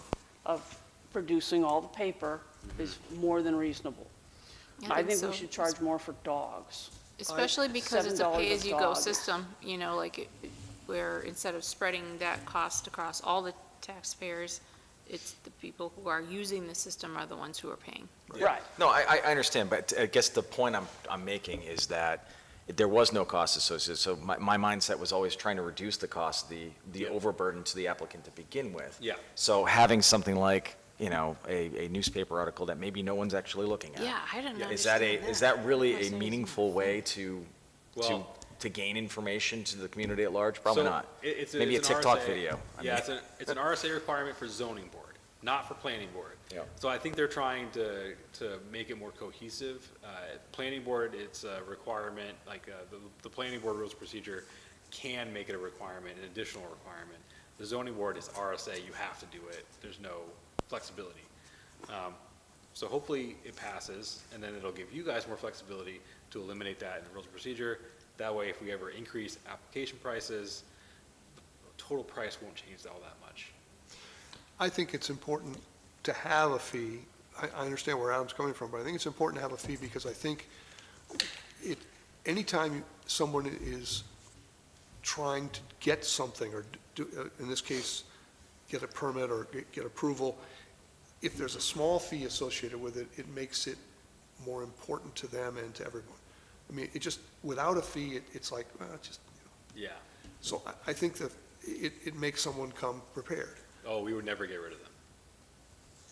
of producing all the paper is more than reasonable. I think we should charge more for dogs. Especially because it's a $7 a pay-as-you-go dog. system, where instead of spreading that cost across all the taxpayers, it's the people who are using the system are the ones who are paying. Right. No, I understand, but I guess the point I'm making is that there was no cost associated, so my mindset was always trying to reduce the cost, the overburden to the applicant to begin with. Yeah. So having something like, a newspaper article that maybe no one's actually looking at. Yeah, I didn't Is understand that. is that really That's a amazing. meaningful way to gain information to the community at large? Probably So, not. it's Maybe a it's an TikTok RSA. video. Yeah, it's an RSA requirement for zoning board, not for planning board. Yeah. So I think they're trying to make it more cohesive. Planning board, it's a requirement, like the planning board rules of procedure can make it a requirement, an additional requirement. The zoning board is RSA, you have to do it. There's no flexibility. So hopefully it passes, and then it'll give you guys more flexibility to eliminate that in the rules of procedure. That way, if we ever increase application prices, the total price won't change all that much. I think it's important to have a fee. I understand where Adam's coming from, but I think it's important to have a fee because I think anytime someone is trying to get something or do, in this case, get a permit or get approval, if there's a small fee associated with it, it makes it more important to them and to everyone. I mean, without a fee, it's like, well, Yeah. So I think that it makes someone come prepared. Oh, we would never get rid of them.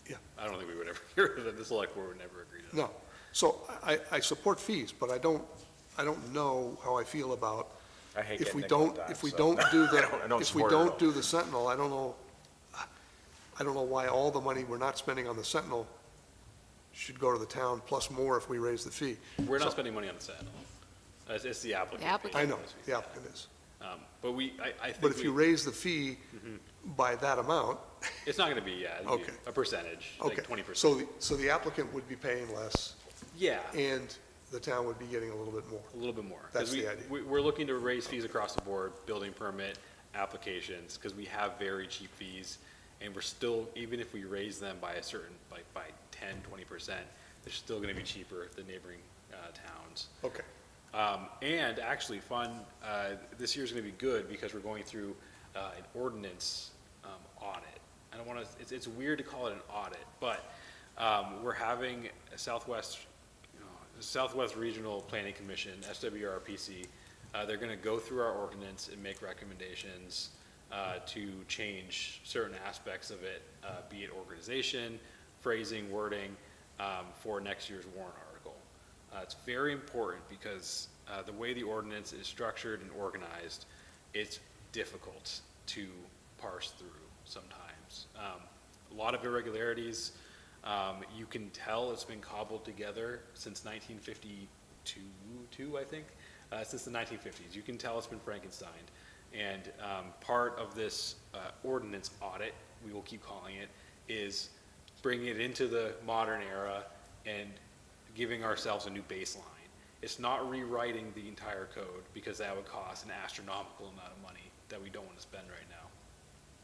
Yeah. I don't think we would ever get rid of them. The select board would never agree to that. No. So I support fees, but I don't know how I feel about I hate if getting we nickel and don't, dime, if we so- don't do the, I don't if we support it at all. don't do the Sentinel, I don't know why all the money we're not spending on the Sentinel should go to the town, plus more if we raise the fee. We're not So- spending money on the Sentinel. It's the applicant. The applicant. I know, the applicant is. But I think But if you raise the fee by that amount, it's not going to be, it'd be Okay. a percentage, okay. like 20%. So the applicant would be paying less, Yeah. and the town would be getting a little bit more. A little bit more. 'Cause That's the idea. We're looking to raise fees across the board, building permit, applications, because we have very cheap fees, and we're still, even if we raise them by a certain, like by 10, 20%, they're still going to be cheaper than neighboring towns. Okay. And actually, this year's going to be good because we're going through an ordinance audit. I don't want to, it's weird to call it an audit, but we're having a Southwest Regional Planning Commission, SWRPC. They're going to go through our ordinance and make recommendations to change certain aspects of it, be it organization, phrasing, wording, for next year's warrant article. It's very important because the way the ordinance is structured and organized, it's difficult to parse through sometimes. A lot of irregularities. You can tell it's been cobbled together since 1952, I think, since the 1950s. You can tell it's been Frankensteined. And part of this ordinance audit, we will keep calling it, is bringing it into the modern era and giving ourselves a new baseline. It's not rewriting the entire code because that would cost an astronomical amount of money that we don't want to spend right now.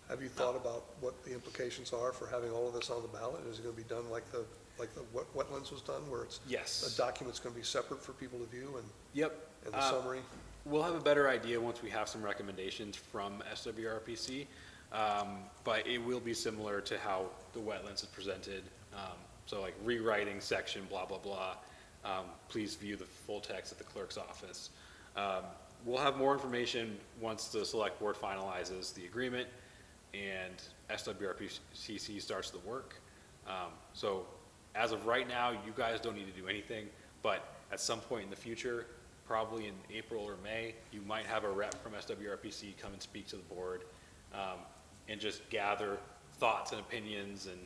Have you thought about what the implications are for having all of this on the ballot? Is it going to be done like the wetlands was done, where it's Yes. a document's going to be separate for people to view and Yep. the summary? We'll have a better idea once we have some recommendations from SWRPC, but it will be similar to how the wetlands is presented. So like rewriting section, blah, blah, blah. Please view the full text at the clerk's office. We'll have more information once the select board finalizes the agreement and SWRPC starts the work. So as of right now, you guys don't need to do anything, but at some point in the future, probably in April or May, you might have a rep from SWRPC come and speak to the board and just gather thoughts and opinions. And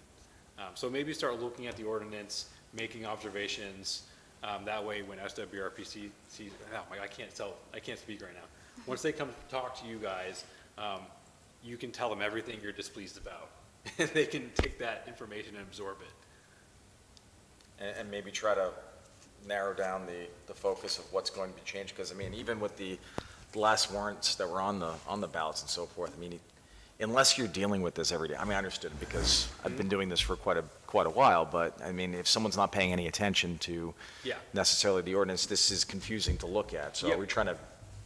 so maybe start looking at the ordinance, making observations. That way when SWRPC sees, oh my, I can't speak right now. Once they come talk to you guys, you can tell them everything you're displeased about. And they can take that information and absorb it. And maybe try to narrow down the focus of what's going to be changed, because I mean, even with the last warrants that were on the ballots and so forth, I mean, unless you're dealing with this every day, I mean, I understood it because I've been doing this for quite a while, but I mean, if someone's not paying any attention to Yeah. necessarily the ordinance, this is confusing to look at. So Yeah. are we trying to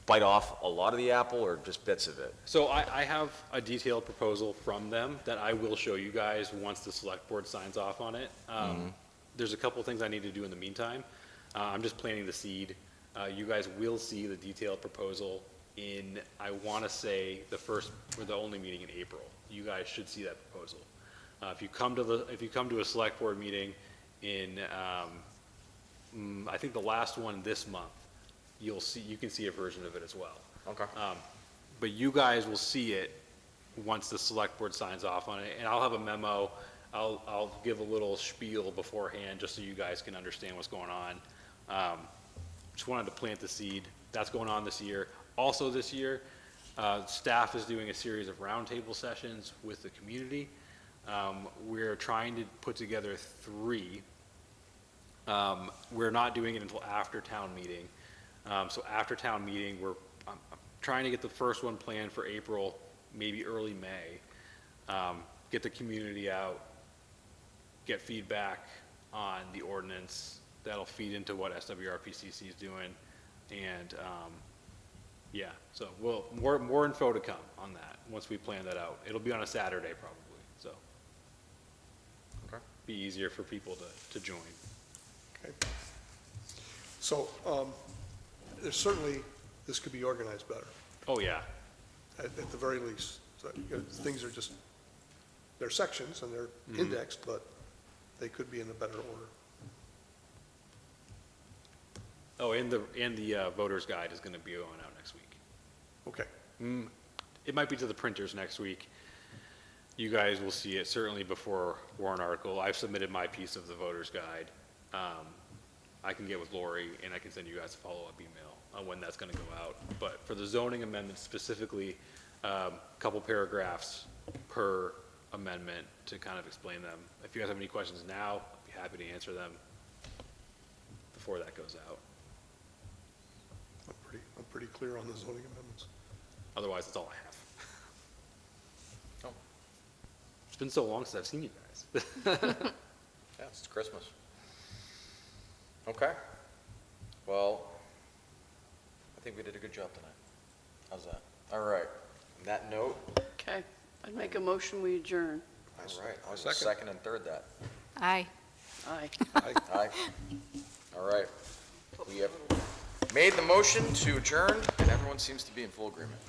bite off a lot of the apple or just bits of it? So I have a detailed proposal from them that I will show you guys once the select board signs off on it. There's a couple things I need to do in the meantime. I'm just planting the seed. You guys will see the detailed proposal in, I want to say, the first or the only meeting in April. You guys should see that proposal. If you come to a select board meeting in, I think the last one this month, you can see a version of it as well. Okay. But you guys will see it once the select board signs off on it, and I'll have a memo. I'll give a little spiel beforehand, just so you guys can understand what's going on. Just wanted to plant the seed. That's going on this year. Also this year, staff is doing a series of roundtable sessions with the community. We're trying to put together 3. We're not doing it until after town meeting. So after town meeting, I'm trying to get the first one planned for April, maybe early May. Get the community out, get feedback on the ordinance. That'll feed into what SWRPCC is doing. And, yeah, so more info to come on that once we plan that out. It'll be on a Saturday probably, so. Okay. Be easier for people to join. Okay. So, there's certainly, this could be organized better, Oh, yeah. at the very least. So, things are just, they're sections and they're indexed, but they could be in a better order. Oh, and the voter's guide is gonna be going out next week. Okay. It might be to the printers next week. You guys will see it certainly before warrant article. I've submitted my piece of the voter's guide. I can get with Lori and I can send you guys a follow-up email on when that's gonna go out. But for the zoning amendments specifically, couple paragraphs per amendment to kind of explain them. If you guys have any questions now, I'd be happy to answer them before that goes out. I'm pretty clear on the zoning amendments. Otherwise, that's all I have. Oh. It's been so long since I've seen you guys. Yeah, it's Christmas. Okay. Well, I think we did a good job tonight. How's that? All right. On that note, Okay, I'd make a motion, we adjourn. all right, I was Second. second and third that. Aye. Aye. Aye. All right. We have made the motion to adjourn, and everyone seems to be in full agreement.